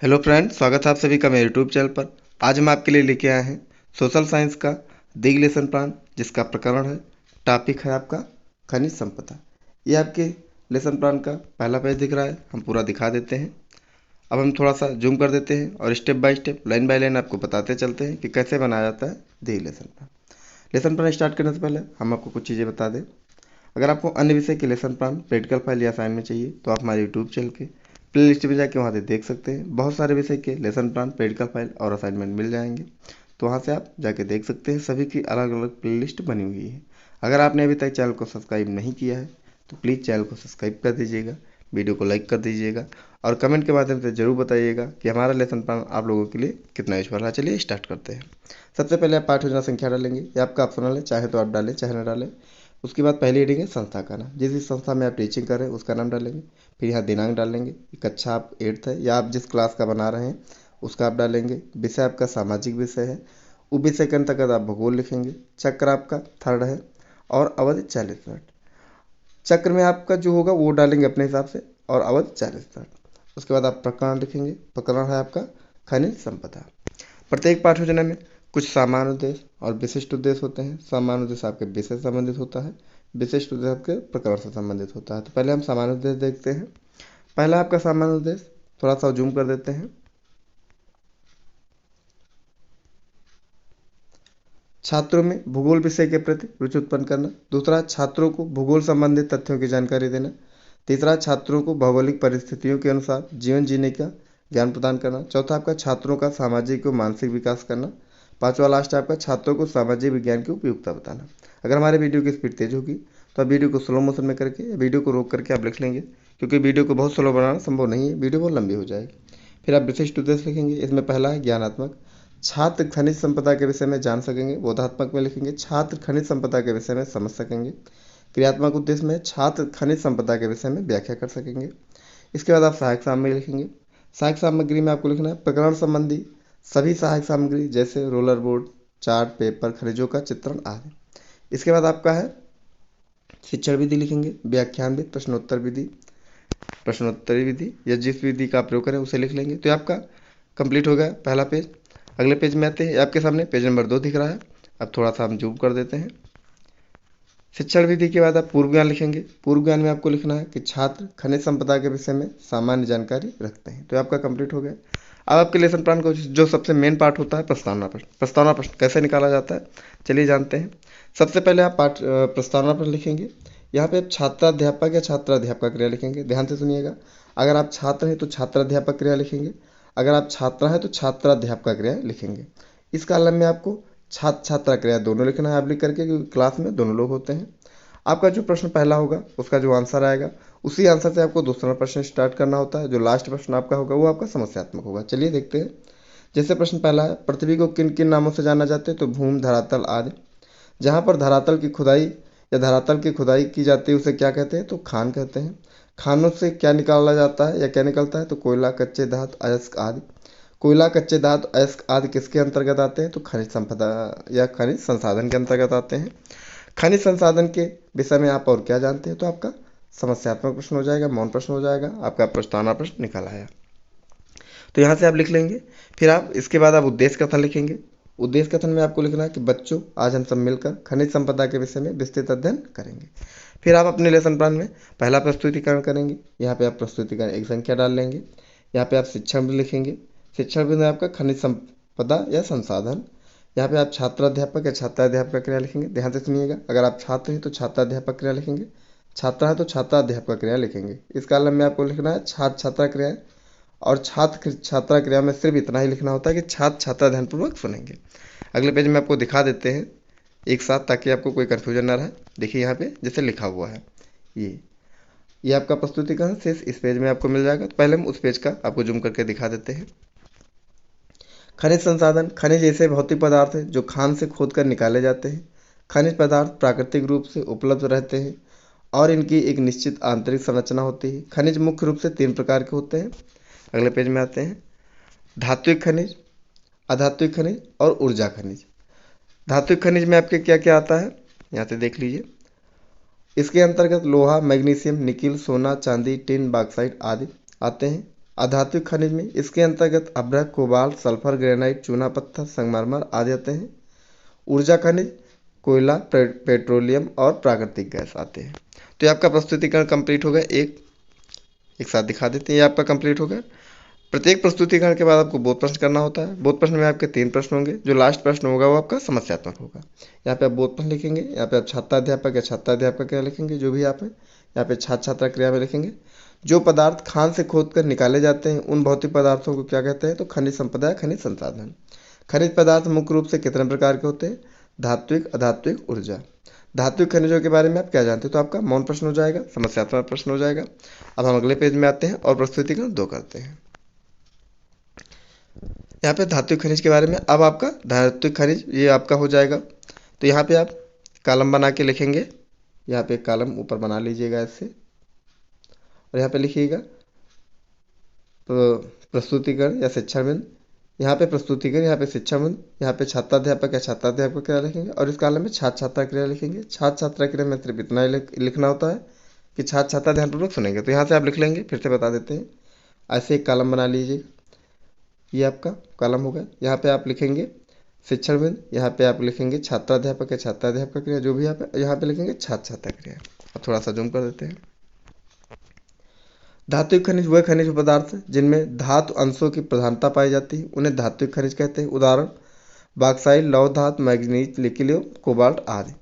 Hello friend, स्वागत है आप सभी का मेरे यूट्यूब चैनल पर। आज हम आपके लिए लेके आए हैं सोशल साइंस का दिग लेसन प्लान, जिसका प्रकरण है, टॉपिक है आपका खनिज संपदा। ये आपके लेसन प्लान का पहला पेज दिख रहा है, हम पूरा दिखा देते हैं। अब हम थोड़ा सा जूम कर देते हैं और step by step, line by line आपको बताते चलते हैं कि कैसे बनाया जाता है दिग lesson plan. Lesson plan start करने से पहले हम आपको कुछ चीज़ें बता दें। अगर आपको अन्य विषय के लेसन प्लान, प्रैक्टिकल फाइल या असाइनमेंट चाहिए तो आप हमारे यूट्यूब चैनल के प्ले लिस्ट में जाके वहाँ से देख सकते हैं। बहुत सारे विषय के लेसन प्लान, प्रैक्टिकल फाइल और असाइनमेंट मिल जाएंगे, तो वहाँ से आप जाके देख सकते हैं। सभी की अलग अलग प्ले लिस्ट बनी हुई है। अगर आपने अभी तक चैनल को सब्सक्राइब नहीं किया है तो प्लीज़ चैनल को सब्सक्राइब कर दीजिएगा, वीडियो को लाइक कर दीजिएगा और कमेंट के माध्यम से ज़रूर बताइएगा कि हमारा लेसन प्लान आप लोगों के लिए कितना यूजफुल है। चलिए स्टार्ट करते हैं। सबसे पहले आप पाठ योजना संख्या डालेंगे, ये आपका ऑप्शनल है, चाहे तो आप डालें चाहे ना डालें। उसके बाद पहली हेडिंग है संस्था का नाम, जिस संस्था में आप टीचिंग कर रहे हैं उसका नाम डालेंगे। फिर यहाँ दिनांक डालेंगे, कक्षा आप 8th है या आप जिस क्लास का बना रहे हैं उसका आप डालेंगे। विषय आपका सामाजिक विषय है, उस विषय के अंतर्गत आप भूगोल लिखेंगे। चक्र आपका 3rd है और अवधि 40 मिनट। चक्र में आपका जो होगा वो डालेंगे अपने हिसाब से और अवधि 40 मिनट। उसके बाद आप प्रकरण लिखेंगे, प्रकरण है आपका खनिज संपदा। प्रत्येक पाठ योजना में कुछ सामान्य उद्देश्य और विशिष्ट उद्देश्य होते हैं। सामान्य उद्देश्य आपके विषय से संबंधित होता है, विशिष्ट उद्देश्य आपके प्रकरण से संबंधित होता है। तो पहले हम सामान्य उद्देश्य देखते हैं। पहला आपका सामान्य उद्देश्य, थोड़ा सा जूम कर देते हैं। छात्रों में भूगोल विषय के प्रति रुचि उत्पन्न करना। दूसरा, छात्रों को भूगोल संबंधित तथ्यों की जानकारी देना। तीसरा, छात्रों को भौगोलिक परिस्थितियों के अनुसार जीवन जीने का ज्ञान प्रदान करना। चौथा आपका छात्रों का सामाजिक और मानसिक विकास करना। पांचवा लास्ट आपका छात्रों को सामाजिक विज्ञान की उपयोगिता बताना। अगर हमारे वीडियो की स्पीड तेज होगी तो आप वीडियो को स्लो मोशन में करके, वीडियो को रोक करके आप लिख लेंगे, क्योंकि वीडियो को बहुत स्लो बनाना संभव नहीं है, वीडियो बहुत लंबी हो जाएगी। फिर आप विशिष्ट उद्देश्य लिखेंगे। इसमें पहला है ज्ञानात्मक, छात्र खनिज संपदा के विषय में जान सकेंगे। बोधात्मक में लिखेंगे, छात्र खनिज संपदा के विषय में समझ सकेंगे। क्रियात्मक उद्देश्य में छात्र खनिज संपदा के विषय में व्याख्या कर सकेंगे। इसके बाद आप सहायक सामग्री लिखेंगे। सहायक सामग्री में आपको लिखना है प्रकरण संबंधी सभी सहायक सामग्री, जैसे रोलर बोर्ड, चार्ट, पेपर, खनिजों का चित्रण आदि। इसके बाद आपका है शिक्षण विधि लिखेंगे, व्याख्यान विधि, प्रश्नोत्तर विधि, प्रश्नोत्तरी विधि या जिस विधि का प्रयोग करें उसे लिख लेंगे। तो ये आपका कंप्लीट हो गया पहला पेज। अगले पेज में आते हैं, आपके सामने पेज नंबर 2 दिख रहा है। अब थोड़ा सा हम जूम कर देते हैं। शिक्षण विधि के बाद आप पूर्व ज्ञान लिखेंगे। पूर्व ज्ञान में आपको लिखना है कि छात्र खनिज संपदा के विषय में सामान्य जानकारी रखते हैं। तो आपका कंप्लीट हो गया। अब आपके लेसन प्लान को जो सबसे मेन पार्ट होता है, प्रस्तावना प्रश्न। प्रस्तावना प्रश्न कैसे निकाला जाता है, चलिए जानते हैं। सबसे पहले आप पाठ प्रस्तावना प्रश्न लिखेंगे। यहाँ पे आप छात्राध्यापक या छात्राध्यापक क्रिया लिखेंगे। ध्यान से सुनिएगा, अगर आप छात्र हैं तो छात्राध्यापक क्रिया लिखेंगे, अगर आप छात्रा हैं तो छात्राध्यापक क्रिया लिखेंगे। इस कॉलम में आपको छात्र छात्रा क्रिया दोनों लिखना है आप लिख करके, क्योंकि क्लास में दोनों लोग होते हैं। आपका जो प्रश्न पहला होगा उसका जो आंसर आएगा, उसी आंसर से आपको दूसरा प्रश्न स्टार्ट करना होता है। जो लास्ट प्रश्न आपका होगा वो आपका समस्यात्मक होगा। चलिए देखते हैं। जैसे प्रश्न पहला है, पृथ्वी को किन किन नामों से जाना जाते हैं, तो भूमि, धरातल आदि। जहाँ पर धरातल की खुदाई या धरातल की खुदाई की जाती है उसे क्या कहते हैं, तो खान कहते हैं। खानों से क्या निकाला जाता है या क्या निकलता है, तो कोयला, कच्चे धातु, अयस्क आदि। कोयला, कच्चे धातु, अयस्क आदि किसके अंतर्गत आते हैं, तो खनिज संपदा या खनिज संसाधन के अंतर्गत आते हैं। खनिज संसाधन के विषय में आप और क्या जानते हैं, तो आपका समस्यात्मक प्रश्न हो जाएगा, मौन प्रश्न हो जाएगा, आपका प्रस्तावना प्रश्न निकल आया। तो यहाँ से आप लिख लेंगे। फिर आप इसके बाद आप उद्देश्य कथन लिखेंगे। उद्देश्य कथन में आपको लिखना है कि बच्चों, आज हम सब मिलकर खनिज संपदा के विषय में विस्तृत अध्ययन करेंगे। फिर आप अपने लेसन प्लान में पहला प्रस्तुतिकरण करेंगे। यहाँ पे आप प्रस्तुतिकरण एक संख्या डाल लेंगे। यहाँ पे आप शिक्षण भी लिखेंगे। शिक्षण भी में आपका खनिज संपदा या संसाधन। यहाँ पे आप छात्राध्यापक या छात्राध्यापक क्रिया लिखेंगे। ध्यान से सुनिएगा, अगर आप छात्र हैं तो छात्राध्यापक क्रिया लिखेंगे, छात्रा है तो छात्राध्यापक क्रिया लिखेंगे। इस कॉलम में आपको लिखना है छात्र छात्रा क्रिया, और छात्र छात्रा क्रिया में सिर्फ इतना ही लिखना होता है कि छात्र छात्रा ध्यानपूर्वक सुनेंगे। अगले पेज में आपको दिखा देते हैं एक साथ, ताकि आपको कोई कन्फ्यूजन ना रहे। देखिए यहाँ पे जैसे लिखा हुआ है, ये आपका प्रस्तुतिकरण शेष इस पेज में आपको मिल जाएगा। तो पहले हम उस पेज का आपको जूम करके दिखा देते हैं। खनिज संसाधन, खनिज ऐसे भौतिक पदार्थ हैं जो खान से खोद कर निकाले जाते हैं। खनिज पदार्थ प्राकृतिक रूप से उपलब्ध रहते हैं और इनकी एक निश्चित आंतरिक संरचना होती है। खनिज मुख्य रूप से 3 प्रकार के होते हैं। अगले पेज में आते हैं। धात्विक खनिज, अधात्विक खनिज और ऊर्जा खनिज। धात्विक खनिज में आपके क्या क्या आता है, यहाँ से देख लीजिए। इसके अंतर्गत लोहा, मैग्नीशियम, निकिल, सोना, चांदी, टिन, बॉक्साइट आदि आते हैं। अधात्विक खनिज में इसके अंतर्गत अभ्रक, कोबाल्ट, सल्फर, ग्रेनाइट, चूना पत्थर, संगमरमर आदि आते हैं। ऊर्जा खनिज कोयला, पेट्रोलियम और प्राकृतिक गैस आते हैं। तो ये आपका प्रस्तुतिकरण कंप्लीट हो गया। एक साथ दिखा देते हैं, ये आपका कंप्लीट हो गया। प्रत्येक प्रस्तुतिकरण के बाद आपको बोध प्रश्न करना होता है। बोध प्रश्न में आपके 3 प्रश्न होंगे। जो लास्ट प्रश्न होगा वो आपका समस्यात्मक होगा। यहाँ पे आप बोध प्रश्न लिखेंगे, यहाँ पे आप छात्राध्यापक या छात्राध्यापक क्रिया लिखेंगे जो भी आप हैं, यहाँ पे छात्र छात्रा क्रिया में लिखेंगे। जो पदार्थ खान से खोद कर निकाले जाते हैं उन भौतिक पदार्थों को क्या कहते हैं? तो खनिज संपदा या खनिज संसाधन। खनिज पदार्थ मुख्य रूप से कितने प्रकार के होते हैं? धात्विक, अधात्विक, ऊर्जा। धात्विक खनिजों के बारे में आप क्या जानते हैं? तो आपका मौन प्रश्न हो जाएगा, समस्यात्मक प्रश्न हो जाएगा। अब हम अगले पेज में आते हैं और प्रस्तुतिकरण 2 करते हैं। यहाँ पे धात्विक खनिज के बारे में, अब आपका धात्विक खनिज ये आपका हो जाएगा। तो यहाँ पे आप कॉलम बना के लिखेंगे। यहाँ पे एक कॉलम ऊपर बना लीजिएगा ऐसे, और यहाँ पे लिखिएगा प्रस्तुतिकरण या शिक्षाबिंद। यहाँ पे प्रस्तुतिकरण, यहाँ पे शिक्षाबिंद, यहाँ पे छात्राध्यापक या छात्राध्यापक क्रिया लिखेंगे, और इस कॉलम में छात्र छात्रा क्रिया लिखेंगे। छात्र छात्रा क्रिया में सिर्फ इतना ही लिखना होता है कि छात्र छात्रा ध्यानपूर्वक सुनेंगे। तो यहाँ से आप लिख लेंगे, फिर से बता देते हैं। ऐसे एक कॉलम बना लीजिए, ये आपका कॉलम होगा। यहाँ पे आप लिखेंगे शिक्षाबिंद, यहाँ पे आप लिखेंगे छात्राध्यापक या छात्राध्यापक क्रिया जो भी आप यहाँ पे लिखेंगे छात्र छात्रा क्रिया। अब थोड़ा सा जूम कर देते हैं। धात्विक खनिज वह खनिज पदार्थ जिनमें धातु अंशों की प्रधानता पाई जाती है उन्हें धात्विक खनिज कहते हैं। उदाहरण बॉक्साइट, लौह धातु, मैग्नीज, लिथियम, कोबाल्ट आदि।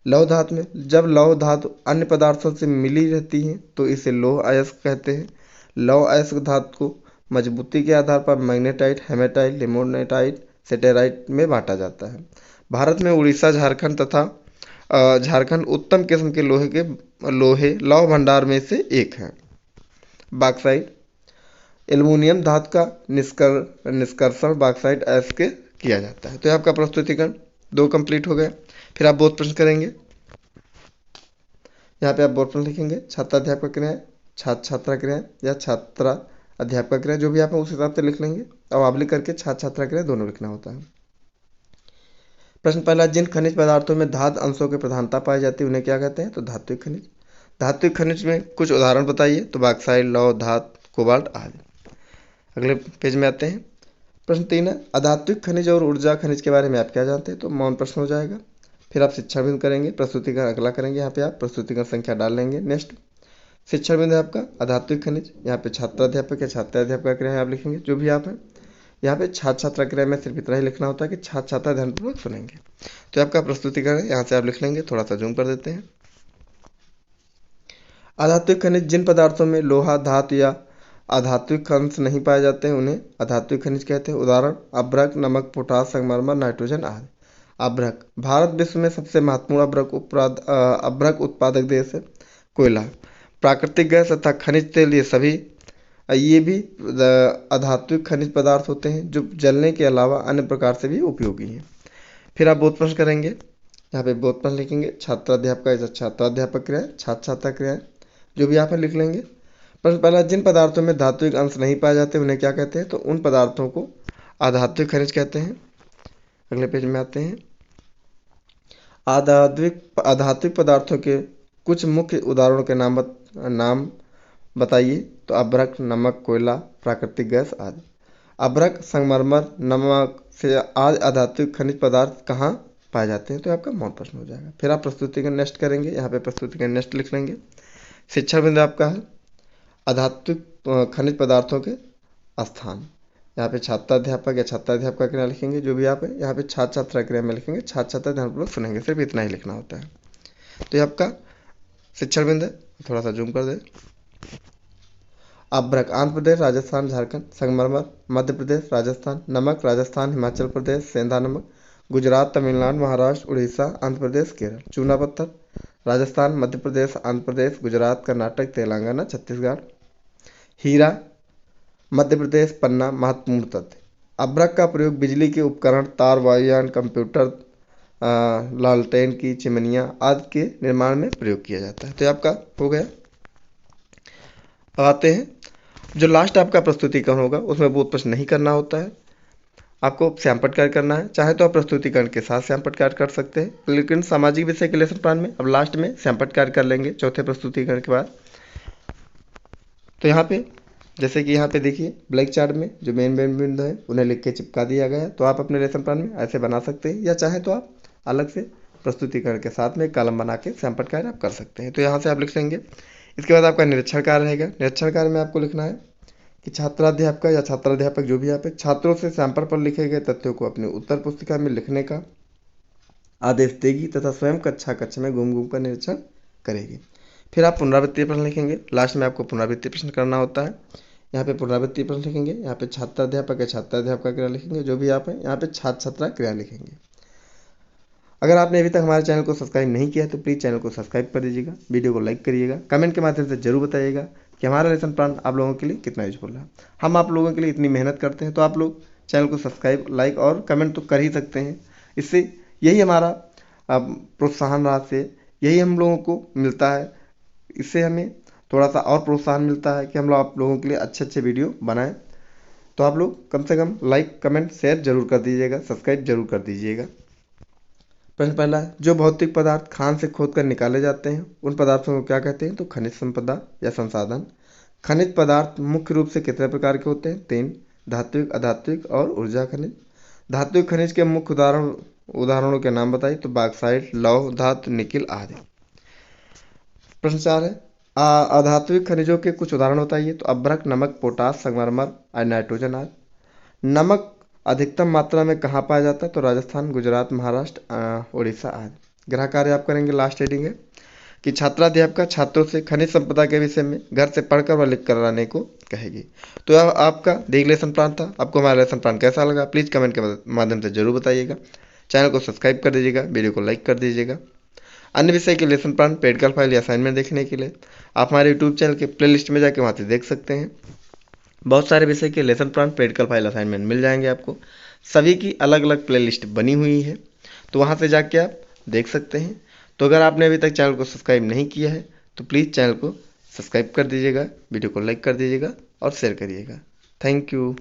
लौह धातु में जब लौह धातु अन्य पदार्थों से मिली रहती है तो इसे लौह अयस्क कहते हैं। लौह अयस्क धातु को मजबूती के आधार पर मैग्नेटाइट, हेमेटाइट, लिमोनेटाइट, सेटेराइट में बांटा जाता है। भारत में उड़ीसा, झारखंड तथा झारखंड उत्तम किस्म के लौह भंडार में से एक है। बॉक्साइट एल्युमिनियम धातु का निष्कर्षण बॉक्साइट अयस्क के किया जाता है। तो ये आपका प्रस्तुतिकरण 2 कंप्लीट हो गया। फिर आप बोध प्रश्न करेंगे। यहाँ पे आप बोध प्रश्न लिखेंगे, छात्राध्यापक क्रियाएं, छात्र छात्रा क्रियाएं या छात्रा अध्यापक क्रिया जो भी आप उस हिसाब से लिख लेंगे। अब आप लिख करके छात्र छात्रा क्रिया दोनों लिखना होता है। प्रश्न पहला, जिन खनिज पदार्थों में धातु अंशों की प्रधानता पाई जाती है उन्हें क्या कहते हैं? तो धात्विक खनिज। धात्विक खनिज में कुछ उदाहरण बताइए। तो बॉक्साइट, लौह धातु, कोबाल्ट आदि। अगले पेज में आते हैं। प्रश्न 3 है, अधात्विक खनिज और ऊर्जा खनिज के बारे में आप क्या जानते हैं? तो मौन प्रश्न हो जाएगा। फिर आप शिक्षाबिंद करेंगे, प्रस्तुतिकरण अगला करेंगे। यहाँ पे आप प्रस्तुतिकरण संख्या डाल लेंगे। नेक्स्ट शिक्षाबिंद है आपका अधात्विक खनिज। यहाँ पे छात्राध्यापक या छात्राध्यापक क्रिया आप लिखेंगे जो भी आप हैं। यहाँ पे छात्र छात्रा क्रिया में सिर्फ इतना ही लिखना होता है कि छात्र छात्रा ध्यानपूर्वक सुनेंगे। तो आपका प्रस्तुतिकरण है, यहाँ से आप लिख लेंगे। थोड़ा सा जूम कर देते हैं। अधात्विक खनिज जिन पदार्थों में लोहा, धातु या अधात्विक अंश नहीं पाए जाते हैं उन्हें अधात्विक खनिज कहते हैं। उदाहरण अभ्रक, नमक, पोटास, संगमरमर, नाइट्रोजन आदि। अभ्रक भारत विश्व में सबसे महत्वपूर्ण अभ्रक उत्पादक देश है। कोयला, प्राकृतिक गैस तथा खनिज तेल ये भी अधात्विक खनिज पदार्थ होते हैं जो जलने के अलावा अन्य प्रकार से भी उपयोगी हैं। फिर आप बोध प्रश्न करेंगे। यहाँ पे बोध प्रश्न लिखेंगे, छात्राध्यापक या छात्राध्यापक क्रिया, छात्र छात्रा क्रिया जो भी आप लिख लेंगे। प्रश्न पहला, जिन पदार्थों में धात्विक अंश नहीं पाए जाते उन्हें क्या कहते हैं? तो उन पदार्थों को अधात्विक खनिज कहते हैं। अगले पेज में आते हैं। अधात्विक पदार्थों के कुछ मुख्य उदाहरणों के नाम बताइए। तो अभ्रक, नमक, कोयला, प्राकृतिक गैस आदि। अभ्रक, संगमरमर, नमक से आदि अधात्विक खनिज पदार्थ कहाँ पाए जाते हैं? तो आपका मौन प्रश्न हो जाएगा। फिर आप प्रस्तुतिकरण नेक्स्ट करेंगे। यहाँ पे प्रस्तुतिकरण नेक्स्ट लिख लेंगे। शिक्षा बिंदु आपका है अधात्विक खनिज पदार्थों के स्थान। यहाँ पे छात्राध्यापक या छात्राध्यापक क्रिया लिखेंगे जो भी आप है। यहाँ पे छात्र छात्रा क्रिया में लिखेंगे, छात्र छात्रा ध्यानपूर्वक सुनेंगे, सिर्फ इतना ही लिखना होता है। तो ये आपका शिक्षण बिंदु है। थोड़ा सा जूम कर दे। अभ्रक आंध्र प्रदेश, राजस्थान, झारखंड। संगमरमर मध्य प्रदेश, राजस्थान। नमक राजस्थान, हिमाचल प्रदेश, सेंधा नमक। गुजरात, तमिलनाडु, महाराष्ट्र, उड़ीसा, आंध्र प्रदेश, केरल। चूना पत्थर राजस्थान, मध्य प्रदेश, आंध्र प्रदेश, गुजरात, कर्नाटक, तेलंगाना, छत्तीसगढ़। हीरा मध्य प्रदेश, पन्ना। महत्वपूर्ण तथ्य, अभ्रक का प्रयोग बिजली के उपकरण, तार, वायुयान, कंप्यूटर, लालटेन की चिमनियाँ आदि के निर्माण में प्रयोग किया जाता है। तो आपका हो गया। अब आते हैं जो लास्ट आपका प्रस्तुतिकरण होगा उसमें बोध प्रश्न नहीं करना होता है, आपको श्यामपट्ट कार्य करना है। चाहे तो आप प्रस्तुतिकरण के साथ श्यामपट्ट कार्य कर सकते हैं, लेकिन सामाजिक विषय के लेसन प्लान में अब लास्ट में श्यामपट्ट कार्य कर लेंगे चौथे प्रस्तुतिकरण के बाद। तो यहाँ पे जैसे कि यहाँ पे देखिए ब्लैक चार्ट में जो मेन मेन बिंदु है उन्हें लिख के चिपका दिया गया है। तो आप अपने लेसन प्लान में ऐसे बना सकते हैं, या चाहे तो आप अलग से प्रस्तुतिकरण के साथ में एक कॉलम बना के सैंपल कार्य आप कर सकते हैं। तो यहाँ से आप लिख लेंगे। इसके बाद आपका निरीक्षण कार्य रहेगा। निरीक्षण कार्य में आपको लिखना है कि छात्राध्यापक या छात्राध्यापक जो भी आप है, छात्रों से सैंपल पर लिखे गए तथ्यों को अपनी उत्तर पुस्तिका में लिखने का आदेश देगी तथा स्वयं कक्ष में घूम घूम कर निरीक्षण करेगी। फिर आप पुनरावृत्ति प्रश्न लिखेंगे। लास्ट में आपको पुनरावृत्ति प्रश्न करना होता है। यहाँ पे पुनरावृत्ति प्रश्न लिखेंगे, यहाँ पे छात्राध्यापक या छात्राध्यापक क्रिया लिखेंगे जो भी आप हैं, यहाँ पे छात्र छात्रा क्रिया लिखेंगे। अगर आपने अभी तक हमारे चैनल को सब्सक्राइब नहीं किया तो प्लीज़ चैनल को सब्सक्राइब कर दीजिएगा, वीडियो को लाइक करिएगा, कमेंट के माध्यम से जरूर बताइएगा कि हमारा लेसन प्लान आप लोगों के लिए कितना यूजफुल है। हम आप लोगों के लिए इतनी मेहनत करते हैं, तो आप लोग चैनल को सब्सक्राइब, लाइक और कमेंट तो कर ही सकते हैं। इससे यही हमारा प्रोत्साहन राशि है, यही हम लोगों को मिलता है। इससे हमें थोड़ा सा और प्रोत्साहन मिलता है कि हम लोग आप लोगों के लिए अच्छे अच्छे वीडियो बनाएं। तो आप लोग कम से कम लाइक, कमेंट, शेयर जरूर कर दीजिएगा, सब्सक्राइब जरूर कर दीजिएगा। प्रश्न पहला है, जो भौतिक पदार्थ खान से खोद कर निकाले जाते हैं उन पदार्थों को क्या कहते हैं? तो खनिज संपदा या संसाधन। खनिज पदार्थ मुख्य रूप से कितने प्रकार के होते हैं? 3, धात्विक, अधात्विक और ऊर्जा खनिज। धात्विक खनिज के मुख्य उदाहरणों के नाम बताइए। तो बॉक्साइट, लौह धातु, निकिल आदि। प्रश्न 4 है, अधात्विक खनिजों के कुछ उदाहरण बताइए। तो अभ्रक, नमक, पोटास, संगमरमर, नाइट्रोजन आदि। नमक अधिकतम मात्रा में कहाँ पाया जाता है? तो राजस्थान, गुजरात, महाराष्ट्र, उड़ीसा आदि। गृह कार्य आपका करेंगे। लास्ट रीडिंग है कि छात्राध्यापक छात्रों से खनिज संपदा के विषय में घर से पढ़कर व लिख कर लाने को कहेगी। तो यह आपका देख लेसन प्लान था। आपको हमारा लेसन प्लान कैसा लगा प्लीज़ कमेंट के माध्यम से जरूर बताइएगा। चैनल को सब्सक्राइब कर दीजिएगा, वीडियो को लाइक कर दीजिएगा। अन्य विषय के लेसन प्लान, पेडिकल फाइल या असाइनमेंट देखने के लिए आप हमारे यूट्यूब चैनल के प्लेलिस्ट में जाके वहाँ से देख सकते हैं। बहुत सारे विषय के लेसन प्लान, पेडिकल फाइल, असाइनमेंट मिल जाएंगे आपको। सभी की अलग अलग प्लेलिस्ट बनी हुई है, तो वहाँ से जाके आप देख सकते हैं। तो अगर आपने अभी तक चैनल को सब्सक्राइब नहीं किया है तो प्लीज़ चैनल को सब्सक्राइब कर दीजिएगा, वीडियो को लाइक कर दीजिएगा और शेयर करिएगा। Thank you.